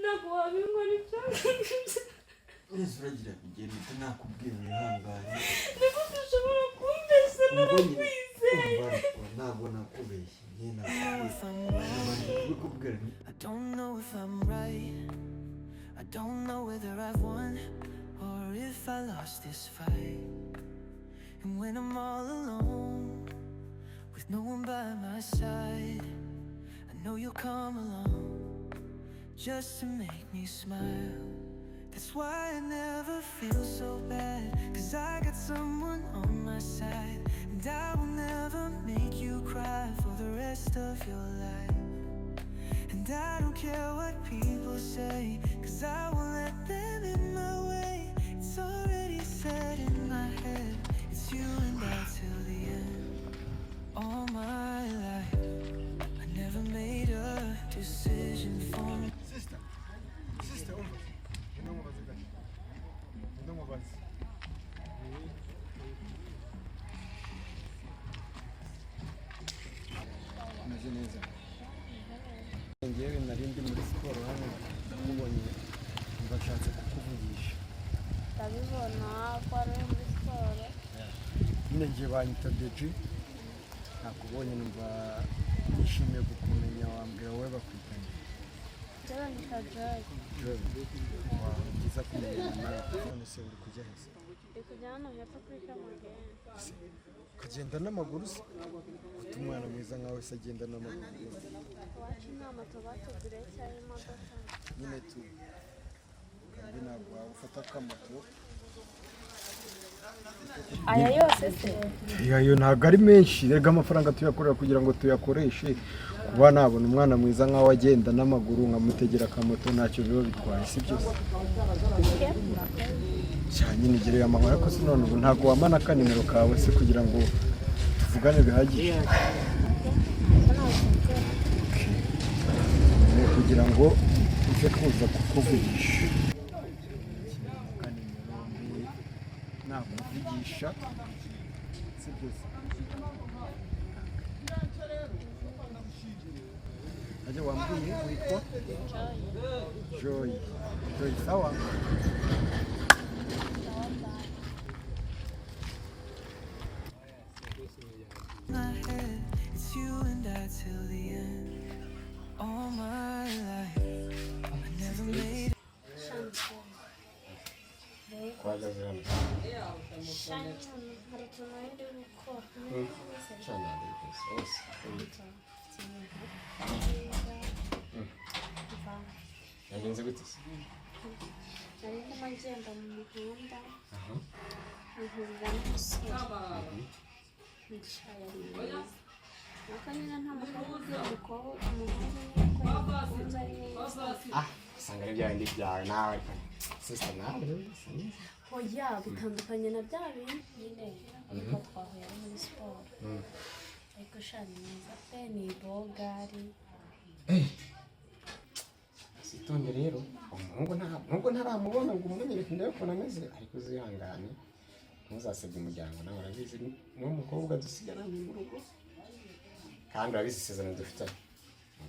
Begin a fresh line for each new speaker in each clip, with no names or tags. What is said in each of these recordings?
ntabwo wabinkora ibyo
wese uragira kugenda nakubwira wihangane
niko dushobora kumbeshya narakwizeye
ntabwo nakubeshye njye nakubwira
I don't know if I'm right. I don't know whether I've won or if I lost this fight. And when I'm all alone with no one by my side, I know you'll come along just to make me smile. That's why I never feel so bad, 'cause I got someone on my side. And I will never make you cry for the rest of your life. And I don't care what people say, 'cause I won't let them in my way. It's already set in my head. It's you and I till the end. All my life I never made a decision for me.
Sister, umeze neza. Ngewe nari ndi muri siporo hano ndamubonye ndashatse kukuvugisha.
ndabibona ko ari muri siporo
Nyine ngiye banyita Deji, nakubonye numva nishimiye kukumenya, wambwira wowe bakwitanye
njyewe nitwa Joy.
Joy. Wow, ni byiza kumenya nawe. None se uri kujya he se?
ndi kujya hano hepfo kuri Kamagenda.
Ukagenda n'amaguru se? Ufite umwana mwiza nkawe se agenda n'amaguru?
iwacu nta moto batuguriye cyangwa imodoka.
Nyine tu kandi ntabwo waba ufata akamoto.
aya yose se
Ayo ntabwo ari menshi, rega amafaranga tuyakorera kugira ngo tuyakoreshe. Kuba nabona umwana mwiza nkawe agenda n'amaguru nkamutegera akamoto ntacyo biba bitwaye, si byo se? Cyane nigereye amahoro, ariko se none ubu ntabwo wamana akanimero kawe se kugira ngo tuvugane bihagije? Ni kugira ngo uze kuza kukuvugisha. Nakuvugisha, si byo se? Ajya wambwiye witwa Joy. Joy, sawa?
My head, it's you and I till the end. All my life I never made
twahagaze hano
shani hari utuntu ndi gukora
cyane rwose yagenze gute se?
nari ndimo ngenda mu muhanda nkahurira n'umusore nicaye mwiza nuko nyine nta mukobwa umuhungu yakunze ari mwiza.
usanga ari bya bindi byawe nawe sister nawe
oya bitandukanye na bya bindi nyine ariko twahuye ari muri siporo ariko shani mwiza pe ni bogari.
sitonde rero umuhungu ntaramubona ngo umumenyereke ndebe ukuntu ameze, ariko uzihangane ntuzasebye umuryango, nawe urabizi n'umukobwa dusigaranye mu rugo kandi urabizi isezerano dufitanye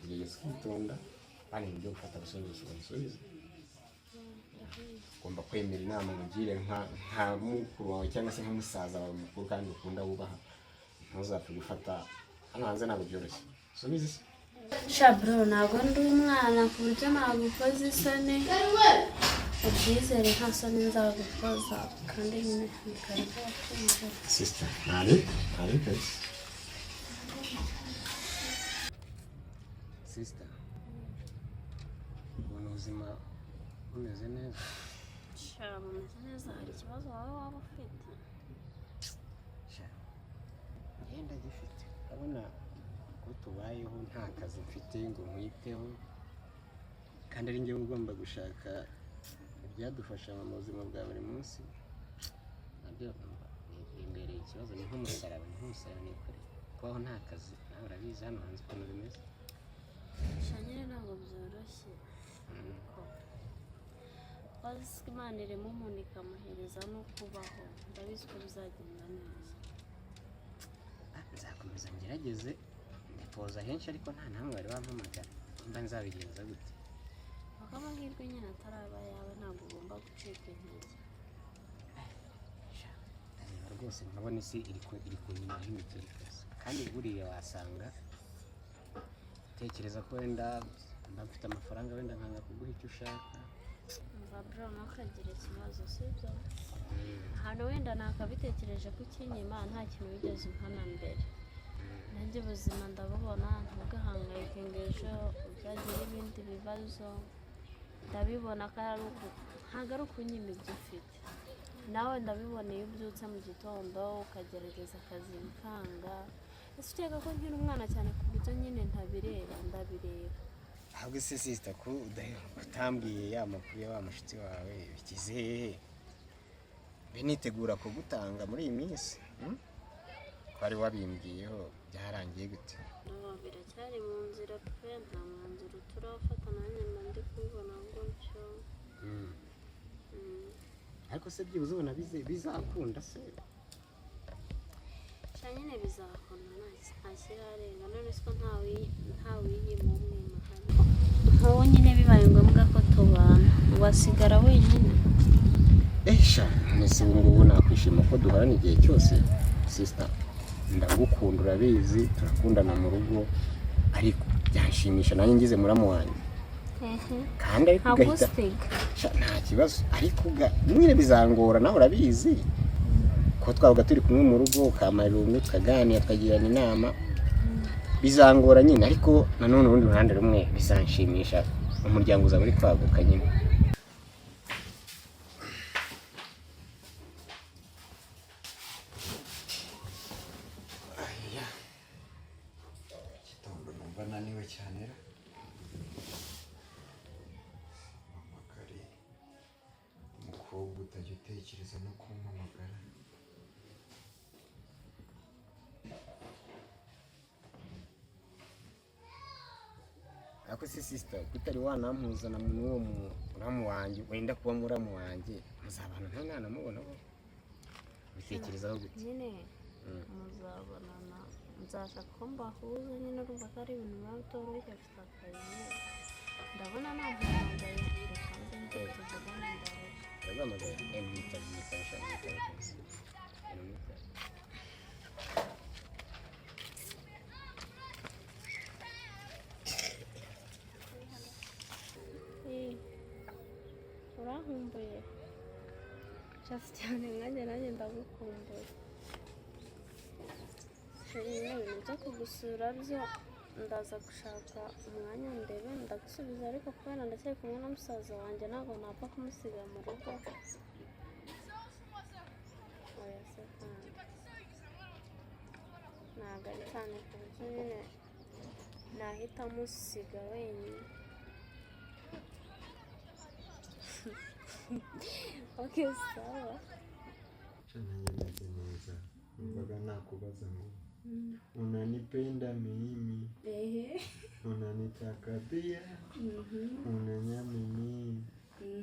kugeza kwitonda kandi mu byo gufata abasubizo ubasubize. Ugomba kwemera inama ngugire nka mukuru wawe cyangwa se nk'umusaza wawe mukuru kandi ukunda wubaha, ntuzapfe gufata hano hanze ntabwo byoroshye. Subize se
Shabro ntabwo ndi umwana ku buryo nagukoza isoni, ubyizere nta soni nzagukoza kandi nyine ntikareka wakumva.
sister ntari kabisa. sister ubona ubuzima bumeze neza?
Sha bumeze neza, hari ikibazo waba ufite?
Ngenda gifite, urabona ko tubayeho nta kazi mfite ngo nkwiteho kandi ari njyewe ugomba gushaka ibyadufasha mu buzima bwa buri munsi. Nabyo imbereye ikibazo, ni nk'umusaraba nikoreye kubaho nta kazi. Nawe urabizi hano hanze ukuntu bimeze.
Sha nyine ntabwo byoroshye ariko wazi ko Imana irema umuntu ikamuhereza no kubaho, ndabizi ko bizagenda neza.
Nzakomeza ngerageze ndipoza henshi ariko nta namwe bari bampamagara, mba nzabigenza gute?
Bakaba ataraba yawe ntabwo ugomba gucika intege.
Reba rwose nkabona isi iri kunyuma y'imikiri kose, kandi buriya wasanga tekereza ko wenda mba mfite amafaranga wenda nkanga kuguha icyo ushaka.
Umva bro, ntukagire ikibazo sibyo? Hano wenda nakabitekereje ko ikinyima nta kintu wigeze umpana mbere. Nanjye ubuzima ndabubona, ntugahangayike ngo ejo uzagira ibindi bibazo. Ndabibona ko ntabwo ari ukunyima ibyo ufite. Nawe ndabibona iyo ubyutse mu gitondo ukagerageza akazi bikanga. Ese ukeka ko nkiri umwana cyane ku buryo nyine ndabireba.
Ahubwo se sister ko utambwiye ya makuru ya wa mushitsi wawe bikize hehe? Benitegura kugutanga muri iyi minsi ko ari wabimbwiyeho byarangiye gute?
Biracyari mu nzira pe, nta mwanzuro turafata, nanjye mba ndi kubibona gutyo.
Ariko se byibuze ubona bizakunda se?
Nyine bizakunda ntashyirarenga, none siko ntawiyima umwima hano. Nk'ubu nyine bibaye ngombwa ko tubana, wasigara wenyine?
Esha, nese ubu ngubu nakwishima ko duhorana igihe cyose sister. Ndagukunda urabizi, turakundana mu rugo, ariko byanshimisha nanjye ngize muramu wanjye. Kandi ariko ugahita nta kibazo, ariko nyine bizangora nawe urabizi ko twabaga turi kumwe mu rugo, ukamarira umwe tukaganira tukagirana inama, bizangora nyine, ariko nanone urundi ruhande rumwe bizanshimisha, umuryango uzaba uri kwaguka nyine.
Igitondo numva naniwe cyane ra. Umukobwa utajya utekereza no kumpamagara.
Ako se sister, kutari wanampuza na n'uwo muramu wanjye, wenda kuba muramu wanjye, muzabana nta mwana mubona bo? Bitekerezaho gute?
Nyine muzabonana, nzashaka ko mbahuza nyine, urumva ko ari ibintu biba bitoroshye, afite akazi. Ndabona namuhamagaye reka nze njye tuvugane ndaje.
Ndaguhamagaye mwitaje rwose.
Urahumbuye cyane cyane, mwanya nanjye ndagukumbuye. Nyine ibintu byo kugusura byo ndaza gushaka umwanya ndebe ndagusubiza, ariko kubera ndacyari kumwe na musaza wanjye ntabwo napfa kumusiga mu rugo. Oya se kandi ntabwo ari cyane ku buryo nyine nahita musiga wenyine. Okay, sawa.
Chana nyemeze neza. Mbaga nakubaza ngo unanipenda mimi? Unanitaka pia? Unanyamini?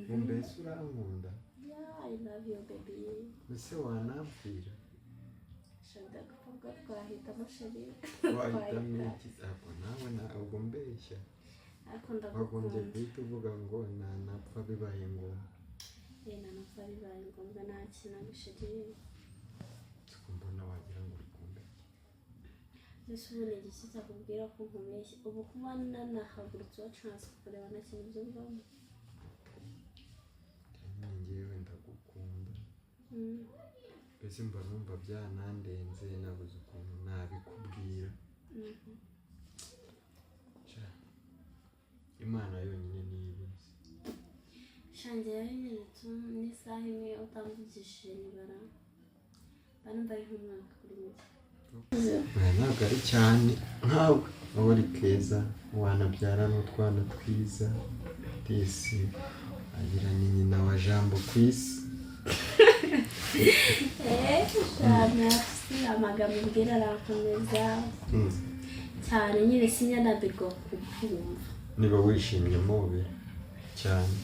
Mbese urankunda?
Yeah, I love you baby.
Mbese wanampfira?
Shanda kuvuga twahitamo sheri.
Wahitamo iki? Ako nawe ntabwo mbeshya.
Ariko ndagukunda.
Wagombye guhita uvuga ngo nanapfa bibaye ngombwa.
Nanapfa bibaye ngombwa nta kintu sheri.
Mbona wagira ngo ukunda.
Mbese ubu ni iki cyakubwira ko nkubeshya? Ubu kuba nanahagurutse wachanse kureba na kintu byumvamo.
Njyewe ndagukunda. Mbese mba numva byanandenze nabuze ukuntu nabikubwira. Imana yonyine niyibizi.
Shange yari nyine n'isaha imwe utambugishije nibara. Bano bari nk'umwaka kuri njye.
Ntabwo ari cyane nkawe, wowe uri keza, wanabyara n'utwana twiza, disi agira ni nyina wa jambo ku isi.
Merci, amagambo ubwira arakomeza cyane, nyine sinyanabirwa kukumva.
Niba wishimye mube cyane.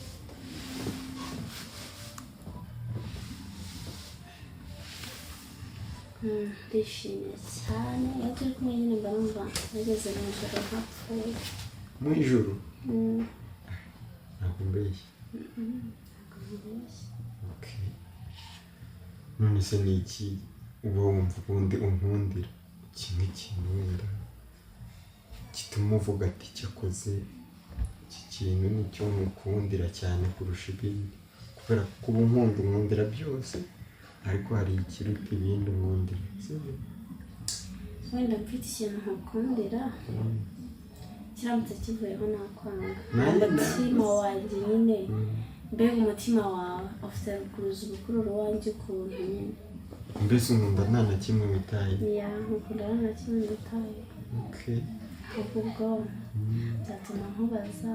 Ndishimye cyane, iyo turi kumwe nyine mba numva nageze mu ijoro nkapfuye.
Mu ijoro? Ntabwo mbeshya.
ntabwo nkubeshya.
Okay. None se ni iki uba wumva ubundi unkundira? Kimwe kintu wenda gituma uvuga ati cyakoze iki kintu nicyo nkukundira cyane kurusha ibindi, kubera ko kuba unkundira byose ariko hari ikiruta ibindi unkundira, sibyo?
Wenda mfite ikintu nkukundira kiramutse kivuyeho nakwanga.
Nanjye
Umutima wanjye nyine, mbega umutima wawe ufite kuruza urukururo wanjye ukuntu nyine.
Mbese unkunda nta na kimwe witaye?
Ya, nkukunda nta kimwe ndataye.
Okay.
Ahubwo ubwo byatuma nkubaza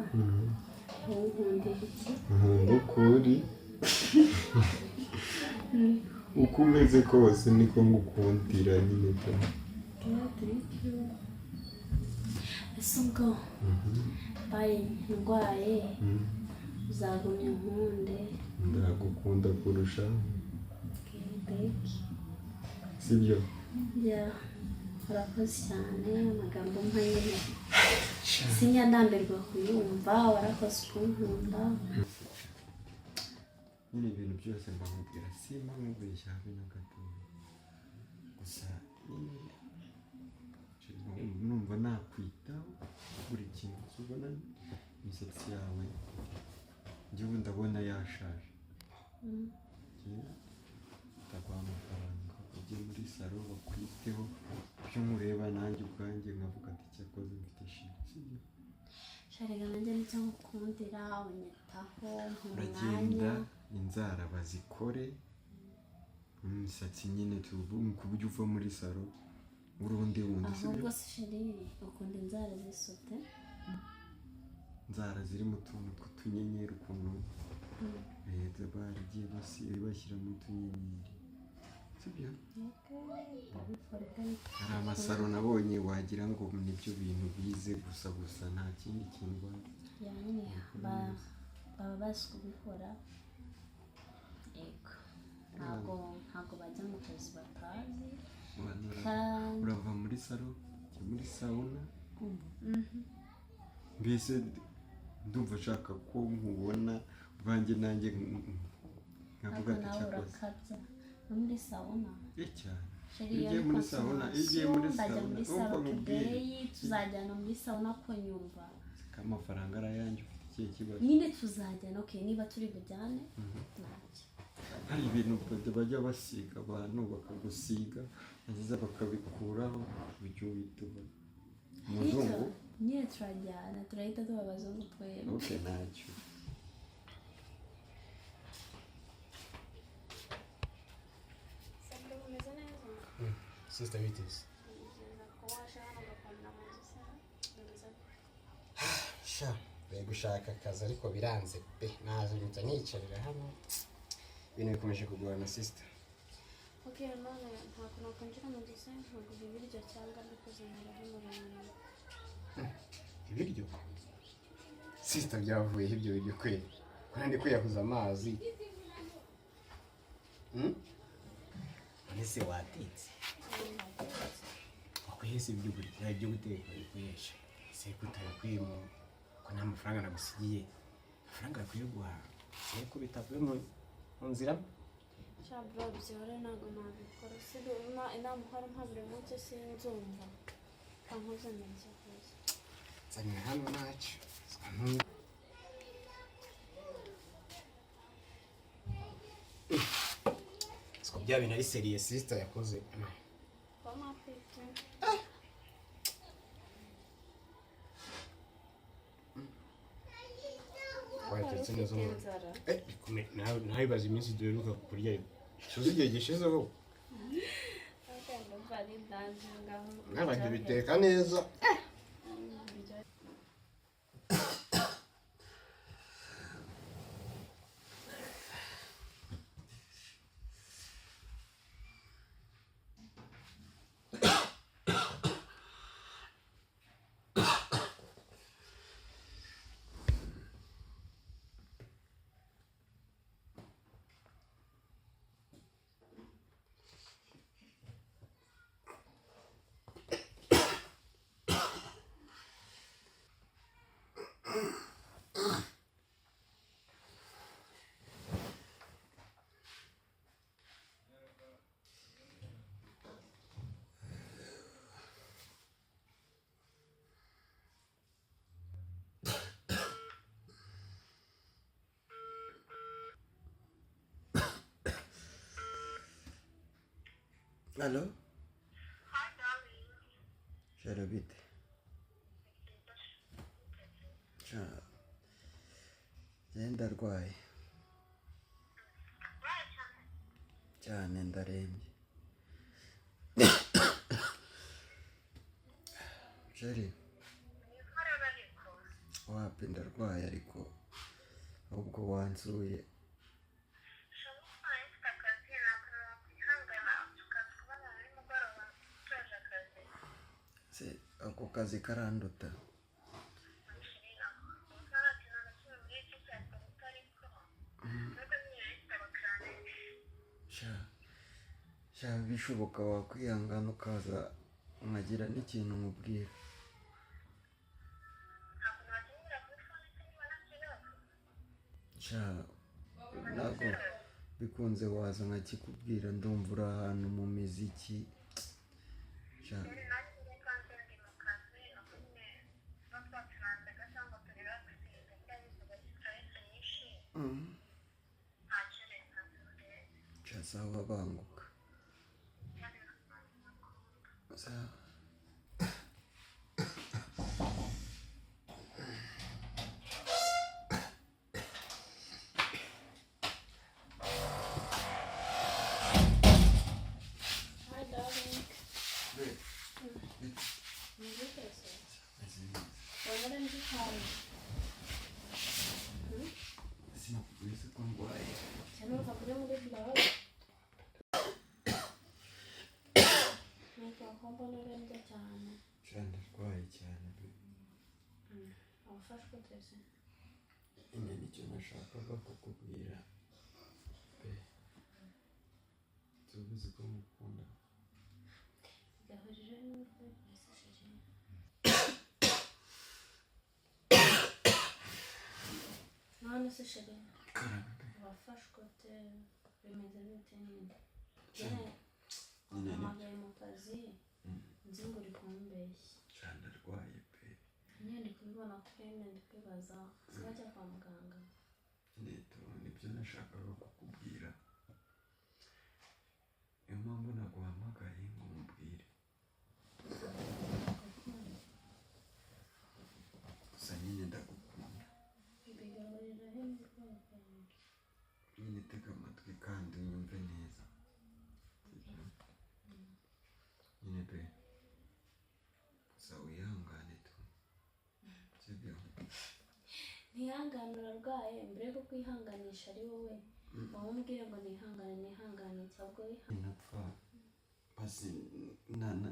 wowe unkundira iki?
Nkunda uko uri, uko umeze kose niko ngukundira nyine pe.
Ese ubwo mbaye ndwaye uzagumya unkunde?
Ndagukunda kurushaho,
Beki.
sibyo?
Ya, urakoze cyane, amagambo mpa nyine sinyandambirwa kuyumva. Warakoze ukunkunda.
Nyine ibintu byose mbamubwira simba nkubeshya habe na gatoya, gusa nyine numva nakwitaho buri kintu. Ubona imisatsi yawe njyewe ndabona yashaje, ndaguha amafaranga ujye muri salo bakwiteho, ibyo nkureba nanjye ubwanjye nkavuga ati cyakoze mfite shira, sibyo?
Sharega nanjye nicyo ngukundira, unyitaho
Uragenda inzara bazikore, imisatsi nyine ku buryo uva muri salo urundi wundi, sibyo?
ahubwo se sheri ukunda inzara zisute?
Inzara ziri mu tuntu tw'utunyenyeri ukuntu leta baragiye bashyiramo utunyenyeri, sibyo? Hari amasaro nabonye wagira ngo nibyo bintu bize gusa nta kindi kintu
Yani baba bazi kubikora. Yego, ntabwo bajya mu kazi batazi.
urava muri salo ujya muri sauna, mbese ndumva ashaka ko nkubona uvange nanjye nkavuga ati cyakoze.
Urakabya no muri sauna
cyane.
Ugiye muri sauna, ndajya muri salo today, tuzajyana muri sauna ko nyumva
k'amafaranga arayanjye, ufite ikihe kibazo?
nyine tuzajyana. Okay, niba turi bujyane ntacyo.
Hari ibintu bajya basiga abantu bakagusiga bagize bakabikuraho ujya uhita uba umuzungu.
Nyine turajyana, turahita tuba abazungu twembi.
Okay, ntacyo.
Sister Witness. Sha, bari gushaka akazi ariko biranze pe. Nazindutse niyicarira hano. Ibintu bikomeje kugorana sister.
Okay, none ntabwo nakwinjira mu design ntabwo ibiryo cyangwa ndikuzanira hano runini.
Ibiryo? Sister byavuyeho ibyo biryo kweli. Kandi ndi kwiyahuza amazi. Ese watetse? Wakwihese ibyo guteka bikoresha. Ese kutabikwiye ko nta mafaranga nagusigiye. Amafaranga akwiye guha. Ese ko bitavuye mu nzira?
Cyabro byore ntabwo nabikora. Sido inama hari mpabire munsi sinzumva. Kankoze neza kose.
Zanira hano ntacyo. Siko bya bintu ari serious sister yakoze.
Kama afite.
Wayatetse neza mu. Ntabibaza iminsi duheruka kurya. Tuzi igihe gishizeho. Nabandi biteka neza. Halo?
Hi, darling.
Shara bite? Sha. Njye ndarwaye.
Right,
Cyane ndarembye. Shari,
you got a call.
wapi ndarwaye ariko ahubwo wansuye.
Shall we find the container? Kwihangana tukaza kubona muri mugoroba tuje akazi.
Se ako kazi karanduta.
Amshirira. Ukara kina na kimwe muri iki cyatsi utariko. Nubwo niyo yitaba cyane.
Sha bishoboka wakwihangana ukaza nkagira n'ikintu nkubwira.
Ntabwo nakenera kuri phone niba nakibazo.
Sha ntabwo bikunze waza nkakikubwira, ndumva uri ahantu mu miziki. Sha
Rero nanjye njye kandi ndi mu kazi aho nyine tuba twacuranzaga cyangwa turi bagusiga cyangwa tugashyikariza nyinshi. Ntacyo reka tuze.
sha sawa banguka. Sawa.
Hi, darling. Nigute se? Wabona ndi cyane.
Sinakubwiye ko ndwaye.
Cyane ukakujya muri blood. Niko mbona urembye cyane.
Sha ndarwaye cyane.
Abafashwe twese.
Nyine nicyo nashakaga kukubwira. Tubizi ko mukunda.
Gahurije n'urwego rwisashije. None se sheri,
Karame.
abafashwe te bimeze bite nyine?
Nyine
Wampamagaye mu kazi, nzi ngo uri kumbeshya.
sha ndarwaye pe.
Nyine ndi kubibona kuri ene ndi kwibaza, sinajya kwa muganga.
Neto nibyo nashakaga kukubwira. Niyo mpamvu naguhamagaye ngo mubwire. Gusa nyine ndagukunda.
Bigaburira he mu rwego rwawe?
Nyine tega amatwi kandi unyumve neza. Nyine pe. Gusa wihangane tu. Sibyo?
Ntihangane urarwaye, mbere yo kukwihanganisha ari wowe. Wamubwire ngo nihangane cyangwa wihangane.
Napfa. Basi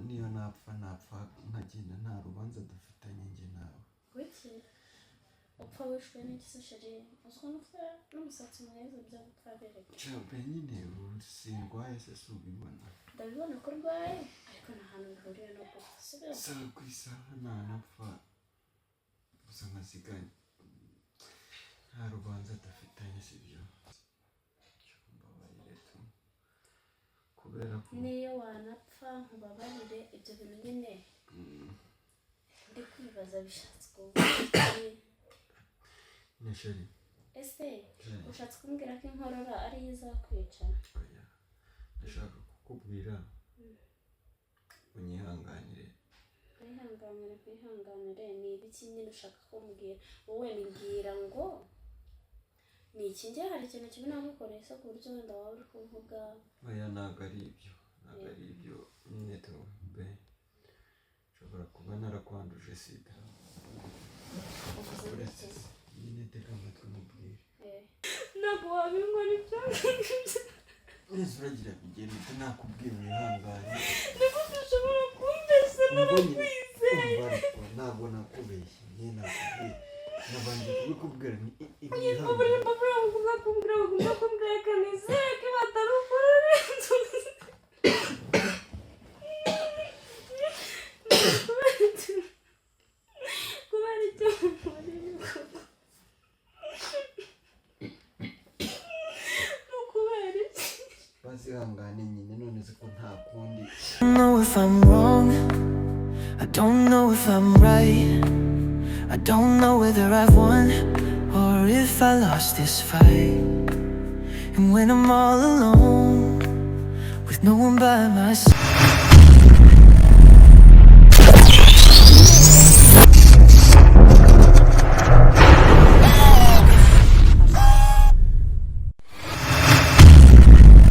niyo napfa nkagenda nta rubanza dufitanye njye nawe.
Kuki? Upfa wishwe n'iki se sheri? Uziko n'ufite n'umusatsi mwiza byo gupfa bireka.
Cyangwa nyine ubu sindwaye se si ubibona.
Ndabibona ko urwaye, ariko nta hantu bihuriye no gupfa, sibyo?
Isaha ku isaha ntanapfa. Gusa nkasiganye. Nta rubanza dufitanye sibyo? Mbabarire tu. Kubera ko
Niyo wanapfa nkubabarire ibyo bintu nyine ndi kwibaza bishatse kuvuga iki?
Nesheri.
Ese ushatse kumbwira ko inkorora ariyo izakwica?
Oya. Ndashaka kukubwira. Unyihanganire.
Kwihanganire ni ibiki nyine ushaka kumbwira? Wowe mbwira ngo ni iki? Njye hari ikintu kimwe nagukoreye se ku buryo wenda waba uri kuvuga.
Oya ntabwo ari ibyo. Ntabwo ari ibyo. Nyine tu be. Nshobora kuba narakwanduje sida. Uretse nyine tega amatwi mubwire.
Ntabwo wabinkora ibyo
Neza uragira bigenda ute nakubwiye wihangane.
nigute ushobora kumbeshya narakwizeye?
Ntabwo nakubeshye. Njye nakubwiye. Nabanje kubikubwira ni
Babura
ibihangane.
bagomba kumbwira ko nizeye ko batari ukuri. Kubera icyo ukubera iki?
Bazihangane nyine none se ko nta kundi.
I don't know if I'm wrong. I don't know if I'm right. I don't know whether I've won or if I lost this fight. And when I'm all alone with no one by my side.